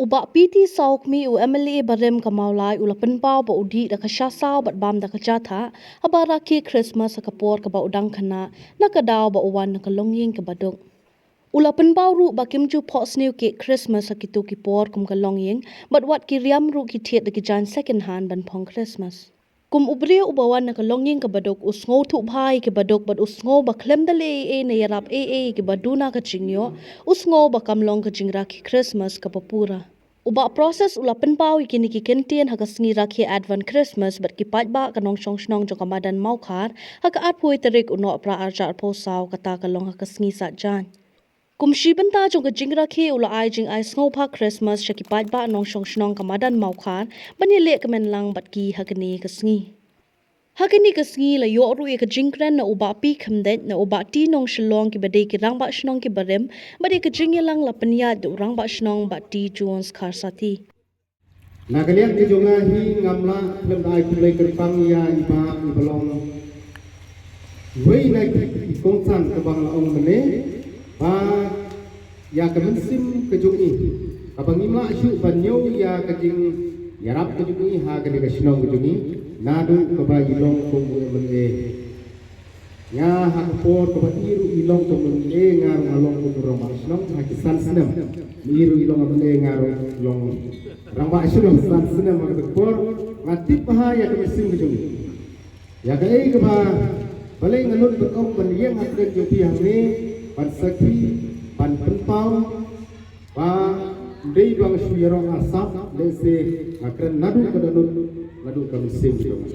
Ubak piti saukmi u MLA barem kamaulai ulapan pau ba udi da kasyasau bat bam da kajatha habara ki Christmas kapor ka ba udang khana nakadaw ba uwan nakalongying ka badok. Ulapan pau ru ba kimju pos new ke Christmas akitu ki por kum kalongying bat wat ki riam ru ki thiet da ki jan second hand ban phong Christmas. Kum ubri ubawan nakalongying ka badok usngo thu bhai ke badok bat usngo ba klem dale na yarap ke baduna ka chingyo usngo ba kamlong ka jingra ki Christmas ka papura. Uba proses ulapan pau ikini ki kentien hagasngi rakhi advent Christmas bat ki pajba kanong song jong kamadan maukar haka atpui terik uno pra arja arpo saw kata kalong hagasngi satjan. Kumshi benta jong ka jingra ki ula ai jing ai sngo pa Christmas shaki pajba nong song kamadan maukar bani le kemen lang bat ki hagani kasngi. Hagani kasngi la yo ru ka jingkran na uba pi khamdet na uba ti nong shlong ki bade ki rangba shnong ki barem bade ka jingyalang la panya du rangba shnong ba ti Jones kharsati. Nakalian ke jonga hi ngamla lem dai kulai kerpang ya iba ibalong. Wei na ki kongsan ke bang laong mene ba ya kemensim ke jongi. Kabang imla syu banyo ya kajing yarap ke jongi ha ke ka shnong ke jongi. Nadu kaba ilong tunggu mene ya hakpor kaba iru ilong tunggu mene ngar ngalong tunggu rambak senong hakisan senam iru ilong mene ngar long rambak senong san senam hakpor ngatip bahaya kemesim kejung ya kai kaba balai nganut berkong baniang hakren jopi hamne pan sakhi pan penpau ba dei bang suyarong asap lese ngakren nadu kadanut nadu kami sim dong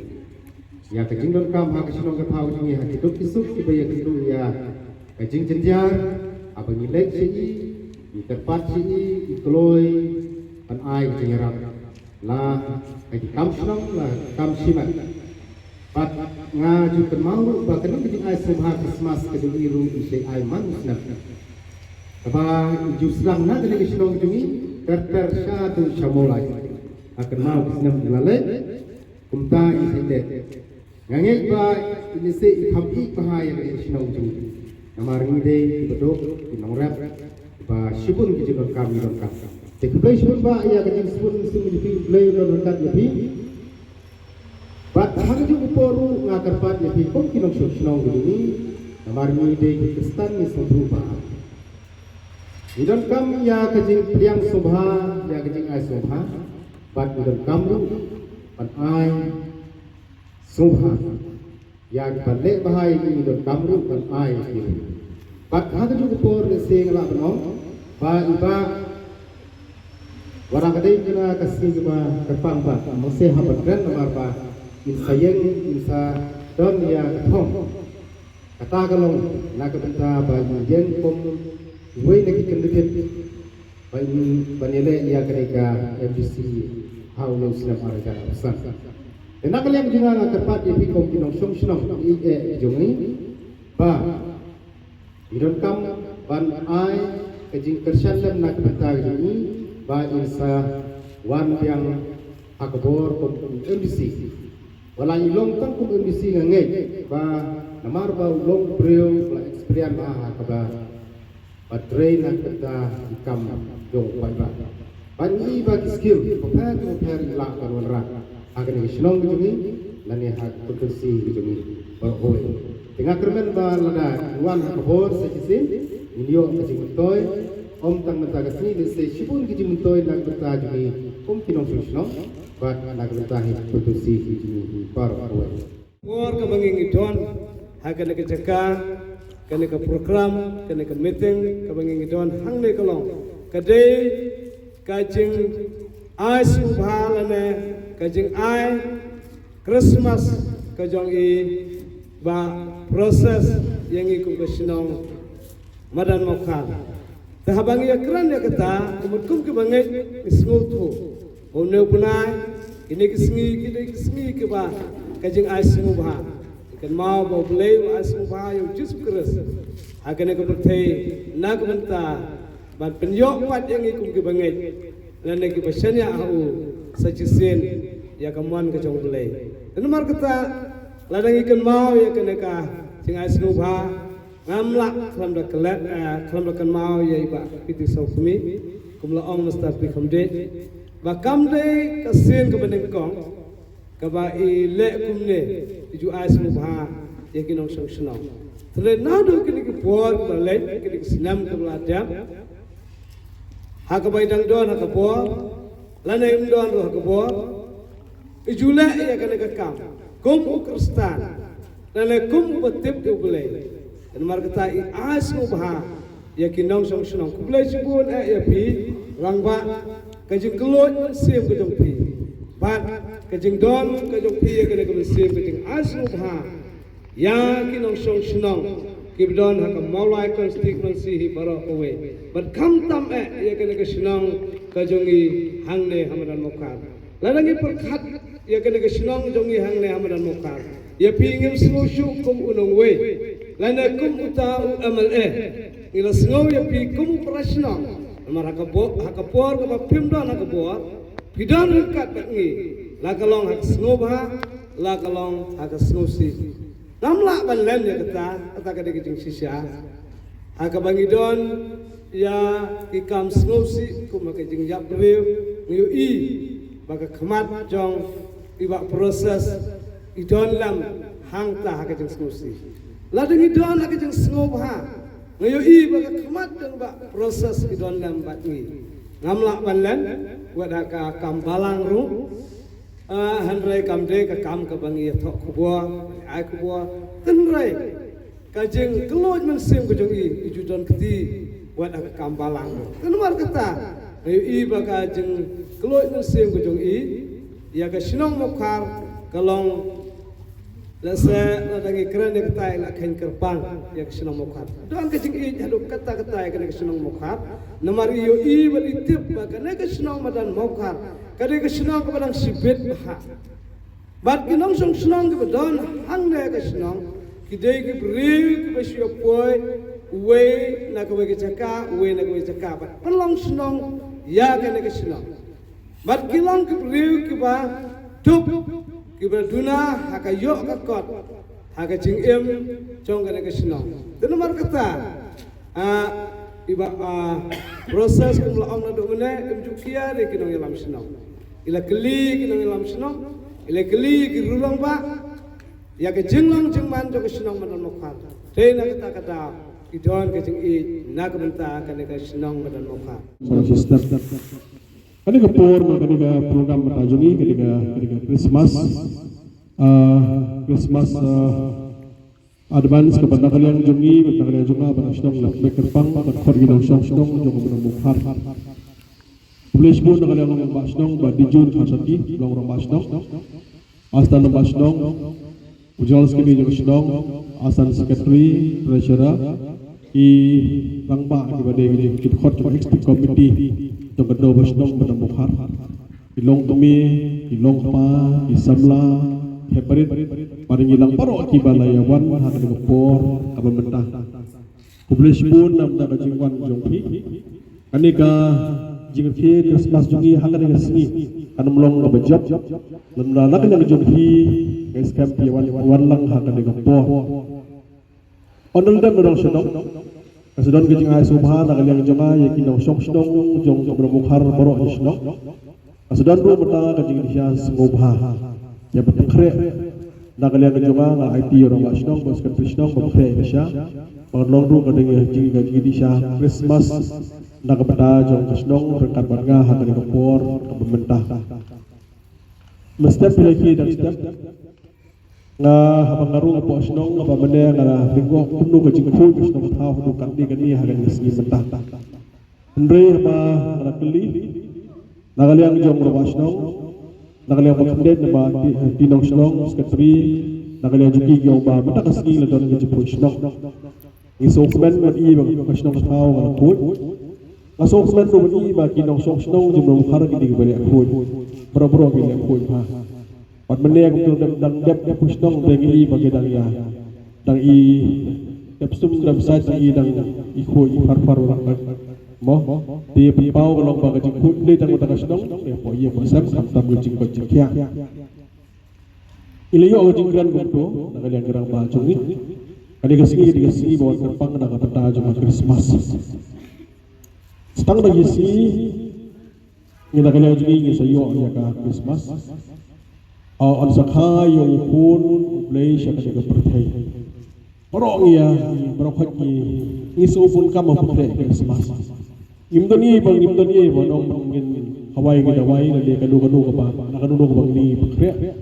ya kajing don kam ha kasinong ka thau jingi ha kiduk isuk ibaya kidu ya kajing jenjar abang ilek si i tepat si i kloi pan ai jingarap la kaji kam sinong la kam simat pat nga ju kan mau ba kanong kajing ai sumha Christmas kajing iru isay ai man snap kaba ju slang na kajing kasinong jungi ter syatu syamolai akan mau kisnam dilale kumta isinde ngangek ba ini se khabi bahaya ke sinau ju namaring de bedok inong rap ba shibun ki jidon kami don kam te kubai shibun ba ya ke shibun sim di play don kat lebih bat hang ju uporu ngakar pat lebih kom kinong sinau ju ni namaring de kristan ni sobu ba idon kam ya ke jing priang sobha ya ke jing ai sobha bat idon kam ru pan ai Subha yang balik bahaya ini dan kamru dan air ini. Pat hada juga por leseng la benong ba iba warang kadai kena kasih ba terpang ba masih habat gran nomor ba insayeng insa don ya thong kata kalong nak benta ba yen pom wei nak kendit ba ini banele ya kereka FDC haulo sinap araja pesan. Enak kalian juga nak tepat di pikom kinong song jongi ba idon kam ban ai kejing kersan dan nak betah ini ba insa wan yang akbor kum MBC wala ilong tang kum MBC ngangai ba namar ba long breu la experience ba ka ba train nak betah ikam jong ba ban i ba skill pa la kan wanra akan isinong bijungi lani hak potensi bijungi berhoi tengah kermen ba lada wan kabor sekisin indio kajing mentoy om tang menta kasni dese shibun kajing mentoy nak berta jungi om kinong isinong ba nak berta potensi bijungi berhoi ngor ka banging idon hakan ke jaka kan ke program kan ke meeting ka banging idon hang le kalong kade kajing ai subhanallah kajing ai Christmas kajong i ba proses yang ikut kesinong madan mokal tahabang ya kran ya kata kumutkum ke bangai smooth tu ono punai ini kisngi ke ba kajing ai semua ba kan mau ba boleh ai semua ba yang jus keras akan ke bertai nak benta ban penyok wat yang ikut ke bangai dan lagi pasnya au sajisin ya kamuan ke jong belai dan nomor kata ladang ikan mau ya kena ka singai snubha ngamla kelam da kelat kelam da kan mau ya iba piti saukumi kumla ong mesta pi kamde ba kamde kasin ka beneng kong ka ba I le kumne ju as mu bha yakin ong song shnong tele na do kini ki por ba le kini sinam ka bla jam ha ka bai dang don ha ka por la nei don ro ha ka por ijula ya kana ka kam kum kristan la kum batip u bele dan mar kata I as mu bha yakin ong song shnong ku bele jibun ya pi rangba kajing kelot sim ke jong pi bat kajing don ke jong pi ke ke sim ke jing asu bha ya kinong song shnong kibdon ha ka maulai constituency hi baro owe bat kam tam ya ke ke shnong ke jong I hangne hamadan mokar ladangi perkhat ya ke ke shnong jong I hangne hamadan mokar ya pi ngim smushu kum unong we lana kum uta MLA ila sngo ya pi kum prashnong mar hakapor ka pimdan hakapor pidan kat ngi la kalong hak snobha la kalong hak snosi namla ban len ya kata ka de jing sisya hakabangidon ya ikam snosi kuma ka jing yap rew ngi I baka khamat jong iba proses idon lam hangta hak jing snosi la dengi don hak jing snobha ngayo I baka khamat dang ba proses idon lam bat ngi ngamla banlan wada ka kambalang ru hanrai kamde ka kam ka bangi thok khubwa ai khubwa tenrai ka jeng keloj men sim ko jong I ju don kti wada ka kambalang tenmar kata ngayo I baka jeng keloj men sim ko jong I ya ka sinong mokhar kalong lase ladangi keren ya kata nak kain kerpang ya kesenang mokhar dan kecing I haduk kata ya kena kesenang mokhar namar iyo I beritip kena kesenang madan mokhar kena kesenang kepadang sibit bah bat kinong song senang kepadang hang ne kesenang kidai ke beri ke besyo poi we nak we caka bat pelong senang ya kena kesenang bat kilang ke beri ke ba tup kiberduna haka yok kakot haka jing jong kana kesenang dan nomor kata iba proses kumla om na do mene jukia de kinong ilam senang ila keli kinong ilam senang ila keli ki rulong ba ya ke jinglang jingman jo kesenang madan mokhat de na kata idon ke jing I na kabenta kana kesenang madan mokhat Kani ka por kani ka program matajungi kani ka Christmas advance kepada kalian jungi kepada kalian juga pada sedang nak berkerpang pada korgi dong sedang jong bermukhar. Pulis pun kalian orang basdong badijun khasati orang basdong astan basdong ujal sekali juga sedang astan secretary treasurer I rangba di badai kita khot executive committee Togado basdong bermukhar ilong tumi ilong pa isamla heparit paring ilang paro kibalayawan hakan ngepor kabentah publish pun namda kajingwan jongpi kanika jingfi Christmas jungi hakan ngasni kan melong ngabejab lemna lakan yang jongpi guys camp wan lang hakan ngepor onol dan dorong sedong Kasudon kejing ay subhan nak yang joma yakin dong sok sedong jong bermukhar baro isdong Kasudon ru mata kejing dia ngobha ya betkre nak yang joma ngal IT orang wasdong bos kan pisdong bekre besya penglong ru kadeng kejing dia Christmas nak beta jong kasdong rekat barga hakan ngepor kementah mesti pilih dan step nga habangaru nga po asnong nga pamane nga linggo puno ka jingkul asnong tao hudu kanti kani hagan ngisgi mentah Andre ba nakali nakaliang jong rawasnong nakaliang pakanded na ba tinong snong sekretary nakaliang juki gyong ba mata kasgi ladon nga jipul snong isokmen man I bang kasnong tao nga nakul asokmen do man I ba kinong snong jumong harag di bali akul bro gili akul pa Pat meneng tu dang dep pusdong dengi bagi dang ya dang I depsum dam sa I dang I khoi far orang mo di pau long ba ka jikut le dang ta kasdong ya po ye masam tam jing ko jikya ilayo o jingran gumto nakalian gerang ba chungi kali kasigi bawa kerpang na kapata jong Christmas Tang lagi si kita kena juga ingin sayo ya ka Christmas. On sakha yung pun play siya ka perthai. Parong ya berokhat ni isu pun kam perthai Christmas. Imdoni bang ong ngin Hawaii kita Hawaii na dia kanu ka ba nakanu ka bang ni perthai.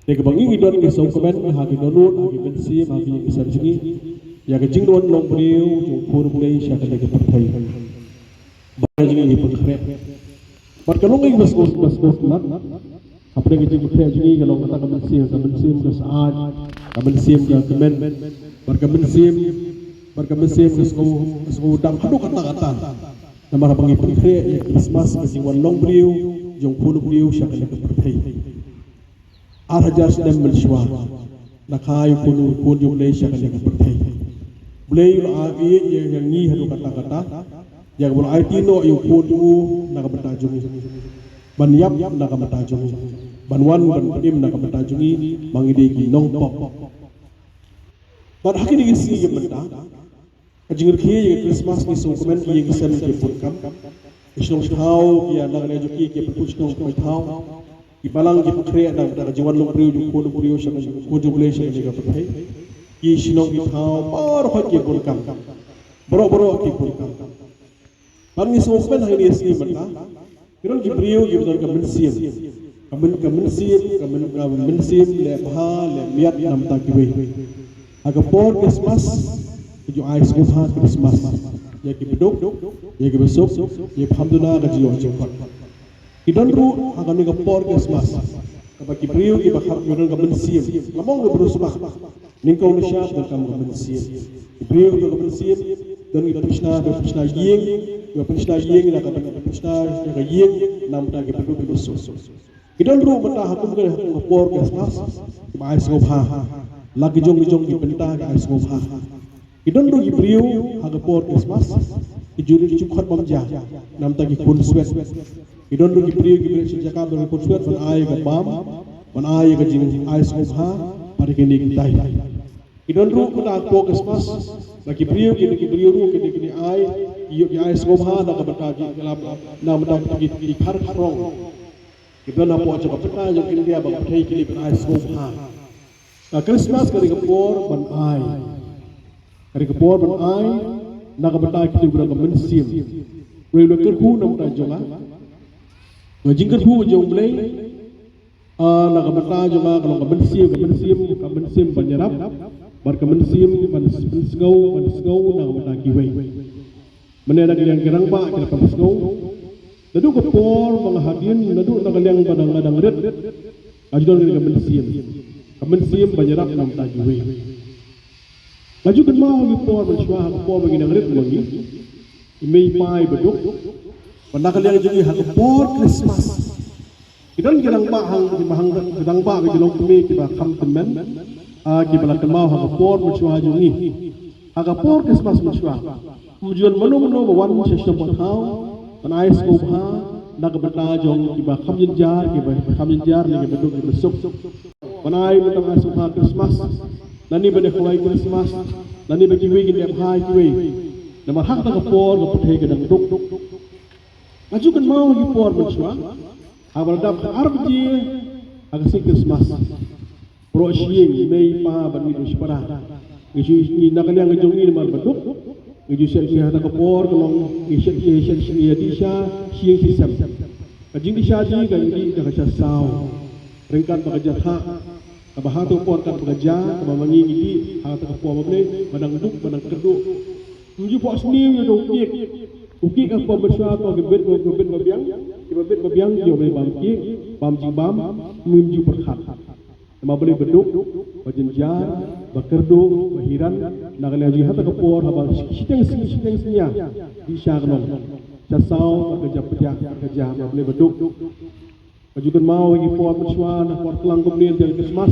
Dia ka bang ingi don ke so komen ha ki donut ha ki bensi ha ki isar jingi ya ka jingdon long priu yung pun play siya ka perthai. Ba jingi perthai. Kalau nggak mas mat, apa yang kita buat jadi kalau kata kemensim ke saat, kemensim ke kemen, berkemensim ke sekolah dang kado kata, nama apa yang pergi Christmas kesingwan long beliau, jong puluh beliau siapa yang pergi, arajar sedang bersua, nak kayu puluh jong beliau siapa yang pergi, beliau lagi yang ni kado kata. Yang boleh tino yung pudu nakabatajungi, banyap nakabatajungi, banwan bandim nakabatajungi, mangidegi nong pop. Pada akhir ini sih yang benda, kajingir kiai yang Christmas ni sungkemen kiai yang sen kiai purkam, isnong tahu kiai nak lejuki kiai perpucnong kiai tahu, ibalang kiai pukre nak kajiwan long priu yung pudu priu siapa kuju boleh siapa yang pergi, kiai sinong kiai tahu, baru kiai purkam, boro kiai purkam. Kami sungkemen hari ini sih benda, kita kibriu kita kemensim, lepha lihat nam tak kiwe. Agak por Christmas, itu ais kuha Christmas, ya kibedok, ya kibesok, ya hamduna kajiwa cepat. Kita ru akan ni por Christmas, kapag kibriu kita kemensim, lamong berusbah, ningkau nisya dan kamu kemensim, kibriu kita kemensim. Dan kita Krishna yeng nak kata Krishna yang yeng nam tak kita perlu besok. Kita dulu benda hakum ke por Christmas, kita ais ngobha, lagi jong di benda ais ngobha. Kita dulu kibriu hakum por Christmas, kijuri cukup mamja, nam tak kita pun sweat. Kita dulu kibriu sejak kami pun sweat, man ay ke bam, man ay ke jing ais ngobha, pada kini kita. Kita dulu benda por Christmas. Lagi beliau kini ai, yuk ai skobha nak bertagi dalam nama bertagi ikar karong. Kita nak buat cakap peta yang kini dia bang bertagi kini ai skobha. Christmas kali kepor ban ai, nak bertagi kini berang mensim. Rela kerhu nama bertajonga, ngajing kerhu jong belai, nak bertagi jonga kalau kemensim banjarap. Berkemensim, mansgau nak menagi way. Mana nak yang gerang ba, kita mansgau. Nadu kepor menghadirin, nadu nak yang badang red. Ajudan kemensim banyak nak menagi way. Laju kan mau kepor mensuah kepor bagi yang red lagi. Imei pai beduk. Pandakan yang jadi kepor Christmas. Kita gerang ba hang gerang ba bagi long kemi kita kam temen. Kita mau hagapor mensuah jungi, hagapor Christmas mensuah. Tujuan mano bawan session bertau, panais kubha, nak bertajong kita kamjenjar ni beduk kita besok. Panai mentang asuha Christmas, nani benda kulai Christmas, nani bagi wigi tiap hari kiwe. Nama hak hagapor keputai kedang duk. Ajukan mau hagapor mensuah, hagapor arti hagasih Christmas. Pro sieng mei pa ban mi separa. Ngi nak yang ngejong ni mar beduk. Ngi siat ki hata kapor kelong ngi siat ya disha sieng sistem. Kajing disha ji kan di dah kasah sau. Ringkat bekerja hak. Kabah tu por kan bekerja, kabah mangi di hata kapor mable badang duk badang keduk. Menuju pok seni yo dok kik. Ukik apa besar atau gebet babiang yo boleh bam kik, bam jibam menuju perkhat. Nama boleh beduk, berjenjar, berkerdu, berhiran, nak lagi hata kepor, habang siteng senya, di syarnon, casau, kerja, boleh beduk. Kajukan mau lagi puan bersuan, puan kelang kemudian dari Christmas,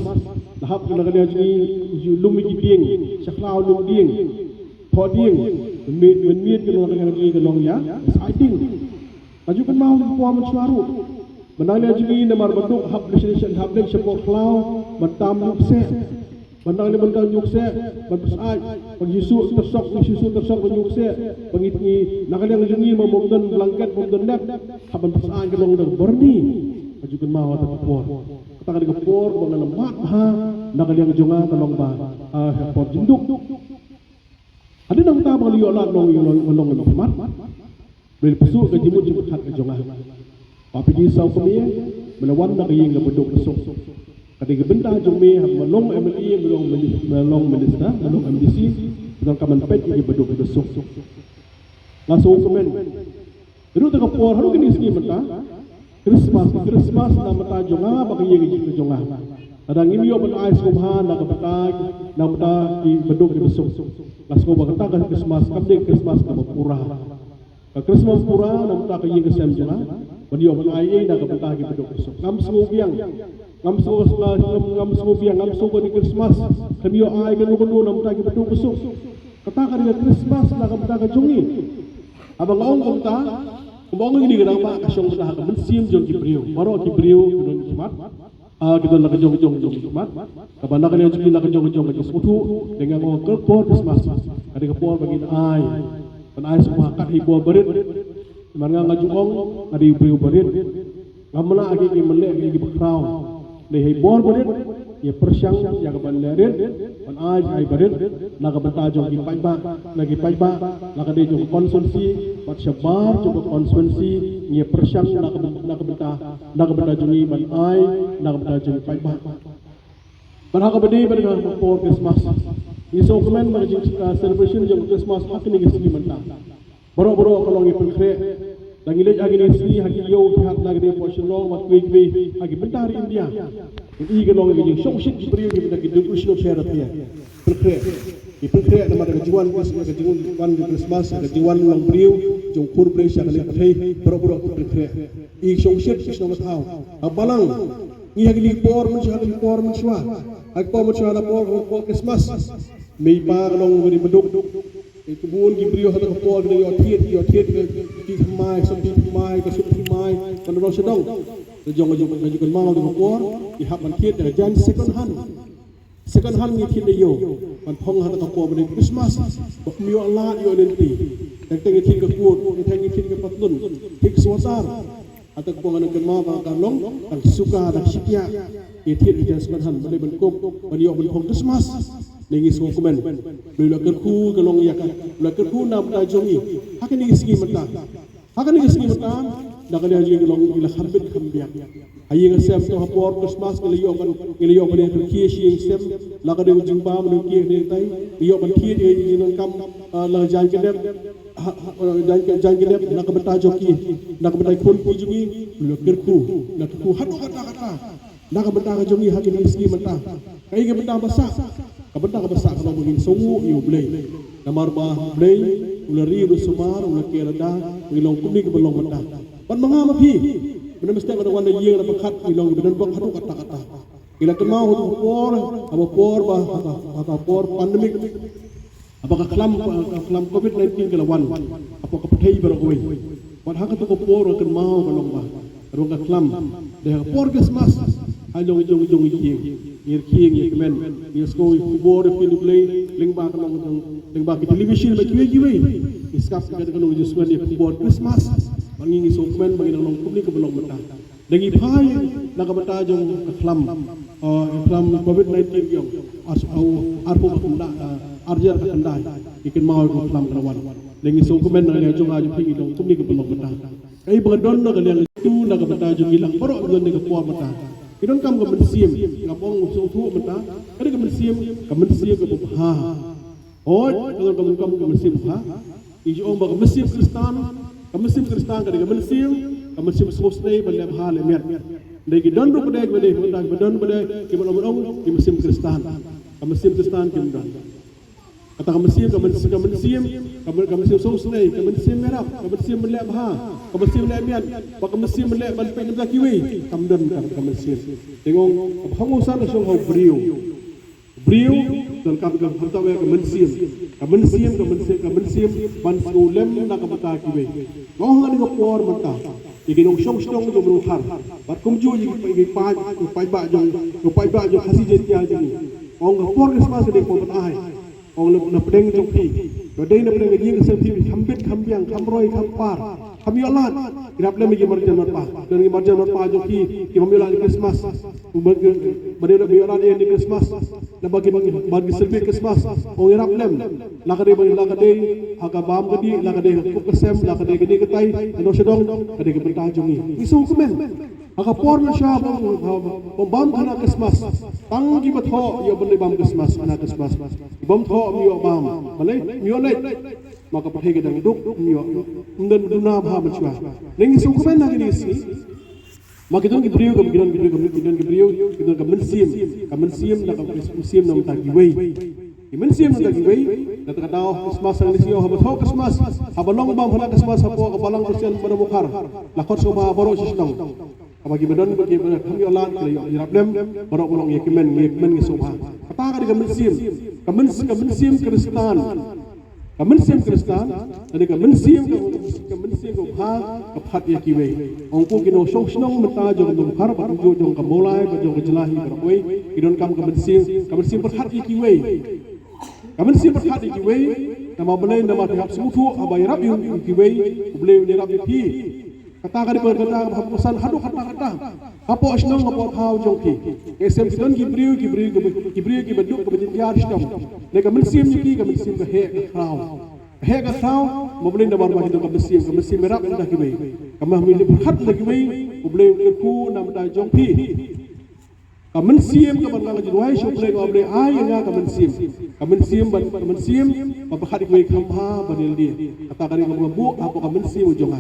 lahap nak lagi lumi dieng, syaklau lumi dieng, thod dieng, menmiet kalau lagi kelong ya, exciting. Kajukan mau lagi puan bersuaru. Menanya juga ini nomor bentuk hab legislation hab leg support cloud bertam lukse Bandang ni bandang yukse, bandang pag Yesus tersok yukse, pangitni nakaliang jungi mamomdan blanket momdan nek, kapan pesaan kelong dang berni, ajukan mau atau kapor. Katakan kapor bangan lemak ha, nakaliang junga kelong ba, kapor jenduk. Ada nang tabang liyo lah nong mat, beli pesuk ke jimut hat ke junga. Papi di sau kami, melawan nak yang ngebeduk pesuk. Ketika benda jumi melong MLE melong minister melong MDC dengan kaman pet ini beduk besok langsung komen itu tengah por haru kini sini mata Christmas na mata jonga bagi yang jonga ada ngimi open eyes kumha na mata di beduk besok langsung bagata kan Christmas kamdeng Christmas ka pura ka Christmas pura na mata ka yang kesem jonga bagi open eye na mata di beduk besok ngamsu biang ngamsu ko ni Christmas kami yo ay kan ko na mata betul besok katakan dengan Christmas na kamta ka jungi abang ong kamta kumbong ini gedang pa kasyong mata ka mensim jong kibriyo maro kibriyo non smart kita nak jong smart kabanda kan yang jungi nak jong seputu dengan ko kelpor Christmas ada kelpor bagi ay pan ay semua kat hibo berit marga ngajung ada ibriyo berit ngamla agi ni melek agi bekrau Lehi bor berit, ia persyang yang keban lerit, pan aj ay berit, naga bentajong lagi paiba, naga de jong konsulsi, pat syabar jong konsulsi, ia persyang naga bentajong i ban ay, naga bentajong paiba. Pan haka bedi pada for Christmas. Iso komen pada celebration jong Christmas hak ni gisi mentah. Boro kalau ngipun kre Langilej agi nisi hagi yo pihak nagri poshlo mat kuigwi hagi bentar India. Ini gelong agi shongshit jibriyo gi bentar gidu uslo syaratnya. Perkre nama daga jiwan Christmas daga jiwan lang briyo jong kur briyo sya kali pathai boro perkre. I shongshit isno mathaw. Abalang ni hagi lipor menshwa. Hagi por menshwa na por Christmas. May pa gelong beri beduk kebun gibriyo hata kapor gede yo tiet di mai kasut mai pandoro sedong jong kan mau di kapor di hak man tiet da jan second hand ni tiet yo man phong hata kapor bede Christmas bak miyo Allah yo lenti teng tiet ke kuot teng tiet ke patlun tik suasar atau kepungan kan mau ka long tang suka da sikya tiet di jan second hand bede ben kop bede yo ben phong Christmas nengi semua komen bila kerku kalong yakan bila kerku nam ta jongi hakan ni sigi mata dah kali haji kalong ila kharbit khambiak ayi ngasem to hapor Christmas kali yo ban yang ki shi sem la ka de jingba men ki ne tai yo ban ki de jinon kam la jan kedem nak beta joki nak beta kun jungi bila kerku nak ku hadu kata nak beta jongi hakan ni sigi mata kai ke beta basak kabenda ka basa kalau mungkin sungu iu blay namar ba blay ulari rusumar ulaki rada ilong kumni ke belong mata pan mga mapi benar mesti ada wana yeng na pakat ilong benar bak hadu kata ila kemau abo por pandemik apakah kelam COVID-19 kelawan apakah petai beragoi pan hak tu por kan mau belong ba rong ka kelam dah por Christmas ajong yeng Irking ya kemen, isko kubor film play, lingba kita television bagi giwe, iskap kita kalau jusman ya kubor Christmas, banging iso kemen bagi nang publik belum mata, dengi pai nak mata jong kelam COVID-19 yang arpo kenda arjar kenda, ikan mau kelam kerawan, dengi iso kemen nang jong aju pingi nang publik belum mata, kai bangadon nak yang itu nak mata jong hilang, baru belum nak kuat mata. Idon kam ke mensiam, ngapong susu mata, ada ke mensiam ke bupha. Kalau kam ke mensiam bupha, ijo om ke mensiam Kristen, ke mensiam sosai balap hal emer. Dagi don ru pada ke balom ke mensiam Kristen, ke mudah. Kata ke mensiam sosai, ke mensiam merah, ke mensiam balap ha. Kemesim lemian, pak kemesim lem banpai nemda kiwi, kamdem ke mesim. Tengok pengusaha langsung hau beriu dan kamdem harta we kemesim ban lem nak kebata kiwi. Ngoh ni ngapor mata. Ikinong song jom ruhar. Bat kumju pai ba jong hasi jetia jeni. ong por Christmas de ko ai ong na pedeng jong pi do dei na pedeng jing sem pi khambit khambiang khamroi khampar khamiolat irap le mi marjan mat pa dan mi marjan mat pa jong pi ki mamiolat Christmas bade na biolat di Christmas na bagi selbi Christmas ong irap lem lakade bagi lakade hakabam gadi lakade ku kesem lakade gadi ketai no sedong kade ke benta jong ni isu kemen hakapor na siya bam kana Christmas tanggi batho yo bende bam Christmas ana Christmas bam tho mi yo bam malai mi yo lek maka pakai gedang duk mi yo undan duna bha bachwa ning isu kemen na ni si maka itu gibriu kemudian gibriu kemensim na kemensim nam tagi wei kemensim nam tagi wei kata kata Christmas ang nisio habat ho Christmas habalong bam hana Christmas hapo kabalang Christian pada mukhar lakot soba baro sistong kabagi badan bagi kami olan kaliirablem baro bolong yekimen ngisoba kata ka di kemensim Kristen dan kemensim ko ha kaphat yakiwe ongko kino song mata jong dong har ba jong kamolai ba jong jelahi baroi idon kam kemensim perhat yakiwe kemensim perhat yakiwe nama belai nama hab semutu abai rab yakiwe belai ni rab yakiwe kata ka di berkata pesan hadu kata apo asnong apo thau jong ki kesem kidon gibriu ki baduk ke benjar stom ne kemensim yaki kemensim ke he ka khau moblin da barba hidu kemensim merap dah kiwe kamah mili berhat lagi we moblin ku nam da jong pi kemensim ke bandang jidwai shopleng oble ai nga kemensim ba berhat kiwe khamha badil dia kata kari ngabu apo kemensim ujong